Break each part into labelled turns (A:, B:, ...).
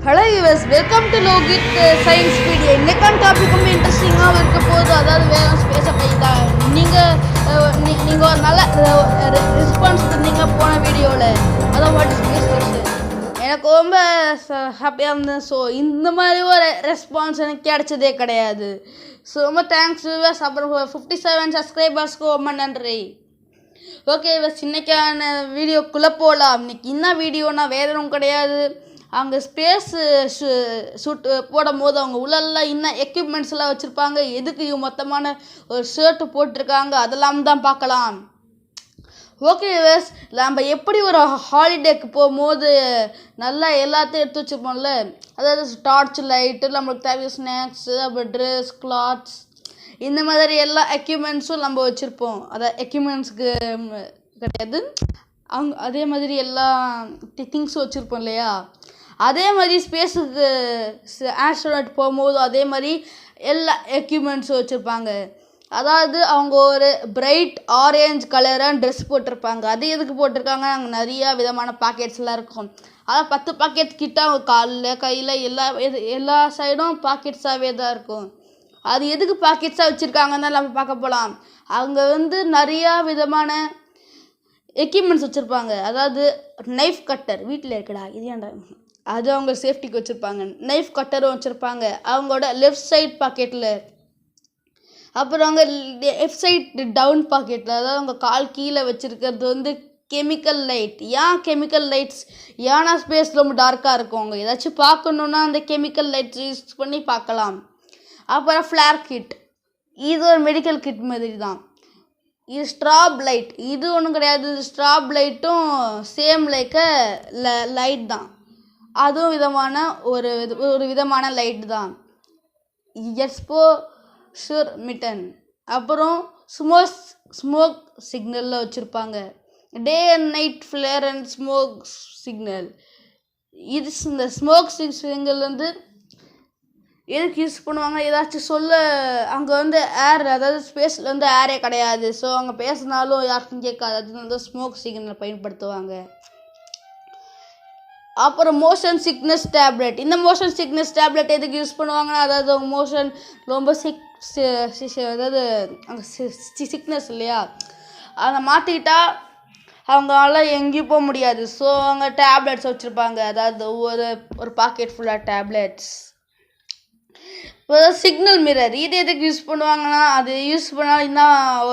A: Hello US welcome to Lohith science video. இன்னைக்கான topic ரொம்ப இன்ட்ரெஸ்டிங்காக இருக்க போகுது. அதாவது வேறு ஸ்பேஸை பற்றி தான். நீங்கள் ஒரு நல்ல ரெஸ்பான்ஸ் தந்தீங்க போன வீடியோவில். அதான் வாட் இஸ் ஸ்பேஸ் ஸ்டேஷன். எனக்கு ரொம்ப ஹாப்பியாக இருந்தேன். ஸோ இந்த மாதிரி ஒரு ரெஸ்பான்ஸ் எனக்கு கிடைச்சதே கிடையாது. ஸோ ரொம்ப தேங்க்ஸ் யூஎஸ். அப்புறம் 57 சப்ஸ்கிரைபர்ஸ்க்கு ரொம்ப நன்றி. ஓகே யூஎஸ், இன்னைக்கான வீடியோக்குள்ளே போகலாம். இன்னைக்கு என்ன வீடியோனா வேறு ஒன்றும் கிடையாது. அங்கே ஸ்பேஸ் ஷூட் போடும் போது அவங்க உள்ளெல்லாம் இன்னும் எக்யூப்மெண்ட்ஸ்லாம் வச்சுருப்பாங்க. எதுக்கு மொத்தமான ஒரு ஷர்ட்டு போட்டிருக்காங்க, அதெல்லாம் தான் பார்க்கலாம். ஓகே வேஸ், நம்ம எப்படி ஒரு ஹாலிடேக்கு போகும்போது நல்லா எல்லாத்தையும் எடுத்து வச்சுருப்போம்ல. அதாவது டார்ச் லைட்டு, நம்மளுக்கு தேவையான ஸ்நாக்ஸு, அப்புறம் ட்ரெஸ், கிளாத்ஸ், இந்த மாதிரி எல்லா எக்யூப்மெண்ட்ஸும் நம்ம வச்சுருப்போம். அதான் எக்யூப்மெண்ட்ஸுக்கு கிடையாது, அவங்க அதே மாதிரி எல்லா திங்ஸும் வச்சுருப்போம் இல்லையா. அதே மாதிரி ஸ்பேஸுக்கு ஆஸ்ட்ரோனட் போகும்போது அதே மாதிரி எல்லா எக்யூப்மெண்ட்ஸும் வச்சுருப்பாங்க. அதாவது அவங்க ஒரு பிரைட் ஆரேஞ்ச் கலரான ட்ரெஸ் போட்டிருப்பாங்க. அது எதுக்கு போட்டிருக்காங்க, அங்கே நிறையா விதமான பாக்கெட்ஸ்லாம் இருக்கும். அதாவது 10 பாக்கெட்ஸ் கிட்ட அவங்க காலில் கையில் எல்லா சைடும் பாக்கெட்ஸாகவே தான் இருக்கும். அது எதுக்கு பாக்கெட்ஸாக வச்சுருக்காங்கன்னு தான் நம்ம பார்க்க போகலாம். அவங்க நிறையா விதமான எக்யூப்மெண்ட்ஸ் வச்சுருப்பாங்க. அதாவது நைஃப் கட்டர் வீட்டில் இருக்குடா இது ஏன்டா, அது அவங்க சேஃப்டிக்கு வச்சுருப்பாங்க. நைஃப் கட்டரும் வச்சுருப்பாங்க அவங்களோட லெஃப்ட் சைட் பாக்கெட்டில். அப்புறம் அவங்க லெஃப்ட் சைட் டவுன் பாக்கெட்டில், அதாவது அவங்க கால் கீழே வச்சுருக்கிறது கெமிக்கல் லைட். ஏன் கெமிக்கல் லைட்ஸ், ஏன்னா ஸ்பேஸ் ரொம்ப டார்க்காக இருக்கும். அவங்க ஏதாச்சும் பார்க்கணுன்னா அந்த கெமிக்கல் லைட்ஸ் யூஸ் பண்ணி பார்க்கலாம். அப்புறம் ஃப்ளார் கிட், இது ஒரு மெடிக்கல் கிட் மாதிரி தான். இது ஸ்ட்ராப் லைட், இது ஒன்றும் கிடையாது. ஸ்ட்ராப் லைட்டும் சேம் லைக்க லைட் தான். அதுவும் ஒரு விதமான லைட் தான். எக்ஸ்போஷர் மிட்டன். அப்புறம் ஸ்மோக் சிக்னலில் வச்சுருப்பாங்க. Day and night flare and smoke signal. இது இந்த ஸ்மோக் சிக்னல் எதுக்கு யூஸ் பண்ணுவாங்க, ஏதாச்சும் சொல்ல. அங்கே ஏர், அதாவது ஸ்பேஸில் ஏரே கிடையாது. ஸோ அவங்க பேசினாலும் யாருக்கும் கேட்காது. அது ஸ்மோக் சிக்னல் பயன்படுத்துவாங்க. அப்புறம் மோஷன் சிக்னஸ் டேப்லெட். இந்த மோஷன் சிக்னஸ் டேப்லெட் எதுக்கு யூஸ் பண்ணுவாங்கன்னா, அதாவது அவங்க மோஷன் ரொம்ப அதாவது அங்கே சிக்னஸ் இல்லையா, அதை மாற்றிக்கிட்டா அவங்களால எங்கேயும் போக முடியாது. ஸோ அவங்க டேப்லெட்ஸ் வச்சுருப்பாங்க. அதாவது ஒரு பாக்கெட் ஃபுல்லாக டேப்லெட்ஸ். இப்போ சிக்னல் மிரர், இது எதுக்கு யூஸ் பண்ணுவாங்கன்னா, அது யூஸ் பண்ணால் இன்னும்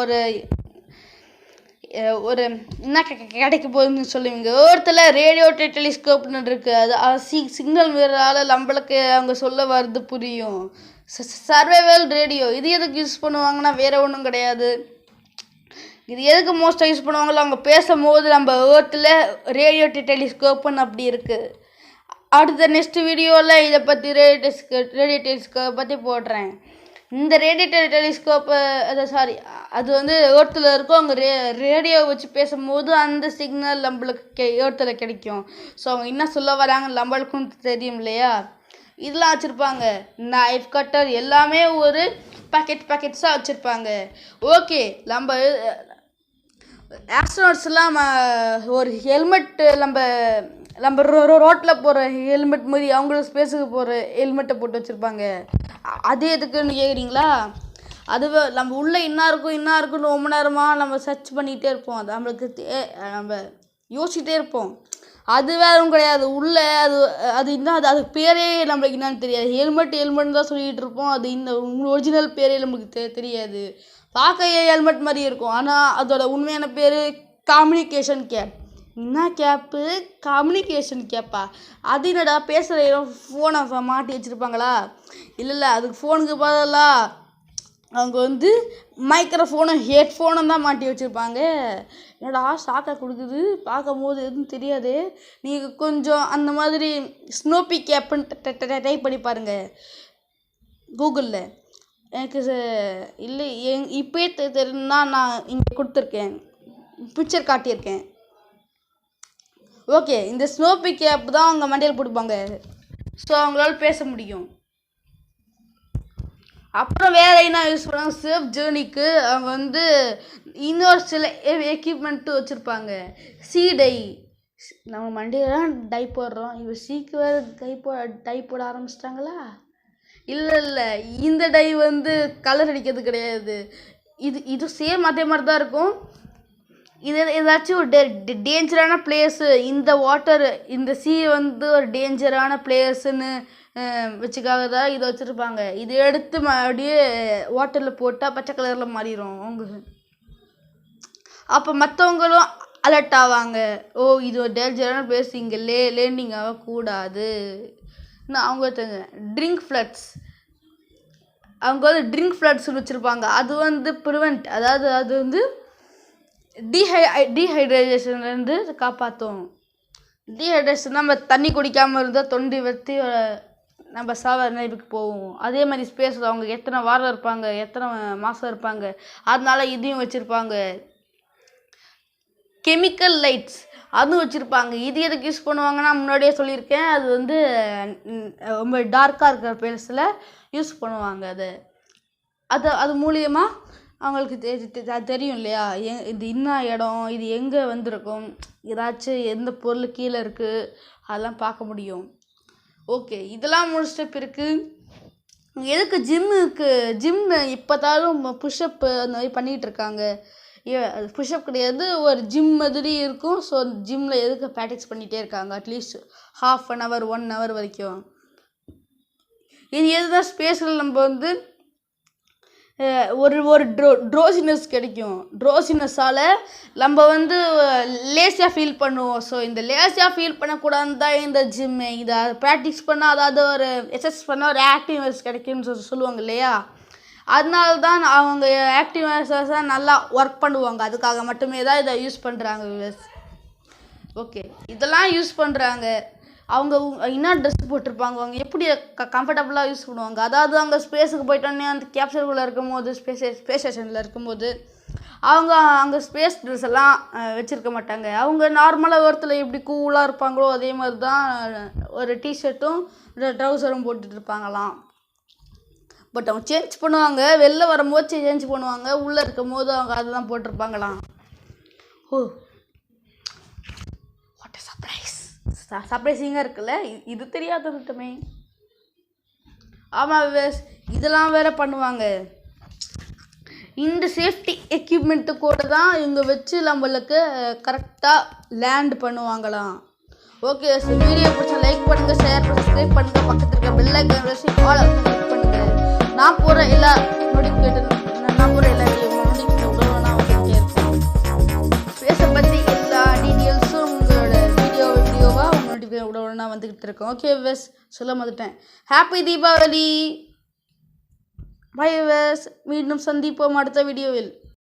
A: ஒரு என்ன கிடைக்க போகுதுன்னு சொல்லுவீங்க. ஒருத்தர் ரேடியோ டெலிஸ்கோப்னு இருக்குது. அது சிக்னல் மிரரால் நம்மளுக்கு அவங்க சொல்ல வர்றது புரியும். சர்வைவல் ரேடியோ, இது எதுக்கு யூஸ் பண்ணுவாங்கன்னா வேறு ஒன்றும் கிடையாது. இது எதுக்கு மோஸ்ட்டாக யூஸ் பண்ணுவாங்களோ, அவங்க பேசும்போது நம்ம ஏர்த்தில் ரேடியோ டெலிஸ்கோப்னு அப்படி இருக்குது. அடுத்த நெக்ஸ்ட் வீடியோவில் இதை பற்றி ரேடியோ டெலிஸ்கோப் பற்றி போடுறேன். இந்த ரேடியோ டெலிஸ்கோப்பு அது ஏர்த்தில் இருக்கும். அவங்க ரேடியோ வச்சு பேசும்போது அந்த சிக்னல் நம்மளுக்கு ஏர்த்தில் கிடைக்கும். ஸோ அவங்க என்ன சொல்ல வராங்க நம்மளுக்கும் தெரியும் இல்லையா. இதெல்லாம் வச்சுருப்பாங்க. நைஃப் கட்டர் எல்லாமே ஒரு பாக்கெட்ஸாக வச்சுருப்பாங்க. ஓகே, நம்ம ஆஸ்ட்ரோனட்ஸ்லாம் ஒரு ஹெல்மெட், நம்ம ரோட்டில் போகிற ஹெல்மெட் மாதிரி அவங்களும் ஸ்பேஸுக்கு போகிற ஹெல்மெட்டை போட்டு வச்சுருப்பாங்க. அது எதுக்குன்னு கேட்குறீங்களா, அது நம்ம உள்ளே என்ன இருக்குன்னு ரொம்ப நேரமாக நம்ம சர்ச் பண்ணிகிட்டே இருப்போம். அது நம்மளுக்கு நம்ம யோசிச்சுட்டே இருப்போம். அது வேறும் கிடையாது. உள்ளே அதுக்கு பேரே நம்மளுக்கு என்னன்னு தெரியாது. ஹெல்மெட் தான் சொல்லிகிட்டு இருப்போம். அது ஒரிஜினல் பேரே நம்மளுக்கு தெரியாது. பார்க்க ஹெல்மெட் மாதிரி இருக்கும், ஆனால் அதோட உண்மையான பேர் கம்யூனிகேஷன் கேப். என்ன கேப்பு, கம்யூனிகேஷன் கேப்பா? அது என்னடா பேசுகிற ஃபோனை மாட்டி வச்சுருப்பாங்களா? இல்லை, அதுக்கு ஃபோனுக்கு பதிலாக அவங்க மைக்ரோஃபோனும் ஹெட்ஃபோனும் தான் மாட்டி வச்சுருப்பாங்க. என்னடா ஷாக்கை கொடுக்குது, பார்க்கும் போது எதுவும் தெரியாது. நீங்கள் கொஞ்சம் அந்த மாதிரி ஸ்னோபி கேப்புன்னு டைப் பண்ணி பாருங்கள் கூகுளில். எனக்கு இல்லை இப்போயே தெரியும்னா நான் இங்கே கொடுத்துருக்கேன், பிக்சர் காட்டியிருக்கேன். ஓகே, இந்த ஸ்னோபி கேப் தான் அவங்க மண்டையில் போட்டுப்பாங்க. ஸோ அவங்களால பேச முடியும். அப்புறம் வேறு என்ன யூஸ் பண்ணுவாங்க, சேஃப் ஜேர்னிக்கு அவங்க இன்னொரு சில எக்யூப்மெண்ட்டும் வச்சுருப்பாங்க. சீடை, நம்ம மண்டியெல்லாம் டை போடுறோம், இவ சீக்கு வேறு டை போட ஆரம்பிச்சிட்டாங்களா? இல்லை, இந்த டை வந்து கலர் அடிக்கிறது கிடையாது. இது சேம் அதே மாதிரி தான் இருக்கும். இது ஏதாச்சும் ஒரு டேஞ்சரான பிளேஸு, இந்த வாட்டர் இந்த சீ வந்து ஒரு டேஞ்சரான பிளேஸுன்னு வச்சுக்காக தான் இதை வச்சுருப்பாங்க. இதை எடுத்து அப்படியே வாட்டரில் போட்டால் பச்சை கலரில் மாறிடும் அவங்க. அப்போ மற்றவங்களும் அலர்ட் ஆவாங்க, ஓ இது ஒரு டேஞ்சரான பிளேஸ், இங்கே லேண்டிங் ஆகக்கூடாது. அவங்க ட்ரிங்க் ஃப்ளட்ஸ், அவங்க வந்து ட்ரிங்க் ஃப்ளட்ஸ்னு வச்சுருப்பாங்க. அது வந்து ப்ரிவெண்ட், அதாவது அது வந்து டீஹைட்ரேஷன்லேருந்து காப்பாற்றும். டீஹைட்ரேஷன் நம்ம தண்ணி குடிக்காமல் இருந்தால் தொண்டி வற்றி நம்ம நினைவுக்கு போவோம். அதே மாதிரி ஸ்பேஸில் அவங்க எத்தனை வாரம் இருப்பாங்க, எத்தனை மாதம் இருப்பாங்க, அதனால இதையும் வச்சுருப்பாங்க. கெமிக்கல் லைட்ஸ் அதுவும் வச்சுருப்பாங்க. இது எதுக்கு யூஸ் பண்ணுவாங்கன்னா முன்னாடியே சொல்லியிருக்கேன், அது வந்து ரொம்ப டார்க்காக இருக்கிற பிளேஸில் யூஸ் பண்ணுவாங்க. அது மூலியமாக அவங்களுக்கு தெரியும் இல்லையா, இது என்ன இடம், இது எங்கே வந்திருக்கும், ஏதாச்சும் எந்த பொருள் கீழே இருக்குது, அதெல்லாம் பார்க்க முடியும். ஓகே, இதெல்லாம் முடிச்சிட்ட பிறகு எதுக்கு ஜிம் இப்போதாலும் புஷ்அப் அந்த மாதிரி பண்ணிகிட்டு இருக்காங்க. புஷ்அப் கிடையாது, ஒரு ஜிம் மாதிரி இருக்கும். ஸோ ஜிம்மில் எதுக்கு ப்ராக்டிஸ் பண்ணிகிட்டே இருக்காங்க, அட்லீஸ்ட் ½ அன் ஹவர் 1 hour வரைக்கும். இது எதுதான் ஸ்பேஸில் நம்ம வந்து ஒரு ட்ரோசினஸ் கிடைக்கும். ட்ரோசினஸால் நம்ம வந்து லேசியாக ஃபீல் பண்ணுவோம். ஸோ இந்த லேசியாக ஃபீல் பண்ணக்கூடாதுன்னு தான் இந்த ஜிம்மு. இதை ப்ராக்டிஸ் பண்ணால், அதாவது ஒரு எக்ஸசைஸ் பண்ணால் ஒரு ஆக்டிவ்னஸ் கிடைக்கும்னு சொல்லுவாங்க இல்லையா, அதனால தான் அவங்க ஆக்டிவ்னஸாக நல்லா ஒர்க் பண்ணுவாங்க. அதுக்காக மட்டுமே தான் இதை யூஸ் பண்ணுறாங்க. ஓகே, இதெல்லாம் யூஸ் பண்ணுறாங்க. அவங்க என்ன ட்ரெஸ் போட்டிருப்பாங்க, அவங்க எப்படி கம்ஃபர்டபுளாக யூஸ் பண்ணுவாங்க. அதாவது அங்கே ஸ்பேஸுக்கு போயிட்டோன்னே அந்த கேப்சருக்குள்ளே இருக்கும்போது, ஸ்பேஸ் ஸ்டேஷனில் இருக்கும்போது அவங்க அங்கே ஸ்பேஸ் ட்ரெஸ் எல்லாம் வச்சுருக்க மாட்டாங்க. அவங்க நார்மலாக ஒருத்தர் எப்படி கூலாக இருப்பாங்களோ அதே மாதிரி தான் ஒரு டிஷர்ட்டும் ட்ரௌசரும் போட்டுட்டு இருப்பாங்களாம். பட் அவங்க சேஞ்ச் பண்ணுவாங்க, வெளில வரும்போது சேஞ்ச் பண்ணுவாங்க, உள்ளே இருக்கும் போது அவங்க அதுதான் போட்டிருப்பாங்களாம். ஓ, வாட் எ சர்ப்ரைஸ், சர்ப்ரைசிங்காக இருக்குல்ல. இது தெரியாத மட்டுமே. ஆமாம், இதெல்லாம் வேற பண்ணுவாங்க. இந்த சேஃப்டி எக்யூப்மெண்ட்டு கூட தான் இவங்க வச்சு நம்மளுக்கு கரெக்டாக லேண்ட் பண்ணுவாங்களாம். ஓகே, வீடியோ பிடிச்சா லைக் பண்ணுங்கள், ஷேர் பண்ணுங்கள், சப்ஸ்கிரைப் பண்ணுங்கள், பக்கத்தில் இருக்க பெல் ஐக்கான் வச்சு ஆல் கிளிக் பண்ணுங்கள். நான் போகிற எல்லா நோட்டிஃபிகேஷன் உடனே வந்துகிட்டே இருக்கும். ஸ்பேஸை பற்றி எல்லா டீட்டெயில்ஸும் உங்களோட வீடியோவாக உங்கள் நோட்டிஃபிகேஷன் உடனே வந்துக்கிட்டு இருக்கோம். ஓகே வெஸ், சொல்ல மாட்டேன். ஹாப்பி தீபாவளி. பை வெஸ், மீண்டும் சந்திப்போம் அடுத்த வீடியோவில்.